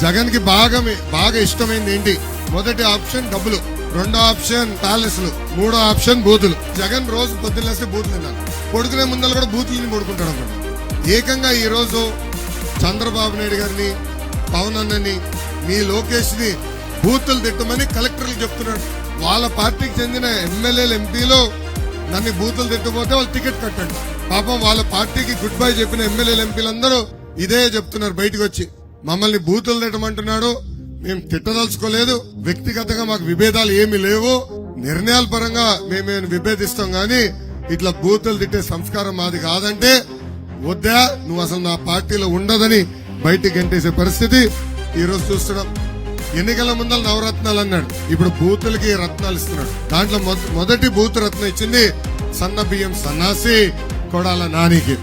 జగన్ కి బాగా ఇష్టమైంది ఏంటి? మొదటి ఆప్షన్ డబ్బులు, రెండో ఆప్షన్ ప్యాలెస్లు, మూడో ఆప్షన్ బూతులు. జగన్ రోజు పొద్దున్నేస్తే బూతులు తిన్నాను, పడుకునే ముందర కూడా బూతులని పడుకుంటాడు అనమాట. ఏకంగా ఈ రోజు చంద్రబాబు నాయుడు గారిని, పవన్ అన్నని, మీ లోకేష్ ని బూతులు తిట్టమని కలెక్టర్లు చెప్తున్నాడు. వాళ్ళ పార్టీకి చెందిన ఎమ్మెల్యేలు, ఎంపీలు నన్ను బూతులు తిట్టబోతే వాళ్ళు టికెట్ కట్టండి. పాపం వాళ్ళ పార్టీకి గుడ్ బై చెప్పిన ఎమ్మెల్యేలు, ఎంపీలందరూ ఇదే చెప్తున్నారు బయటకు వచ్చి, మమ్మల్ని బూతులు తిట్టమంటున్నాడు, మేము తిట్టదలుచుకోలేదు, వ్యక్తిగతంగా మాకు విభేదాలు ఏమీ లేవు, నిర్ణయాల పరంగా మేమేమి విభేదిస్తాం గాని ఇట్లా బూతులు తిట్టే సంస్కారం మాది కాదంటే, వద్దా నువ్వు అసలు నా పార్టీలో ఉండదని బయటికి గంటేసే పరిస్థితి ఈ రోజు చూస్తున్నాం. ఎన్నికల ముందర నవరత్నాలు అన్నాడు, ఇప్పుడు బూతులకి రత్నాలు ఇస్తున్నాడు. దాంట్లో మొదటి బూత్ రత్నం ఇచ్చింది సన్న బియ్యం సన్నాసి కొడాల నానికి.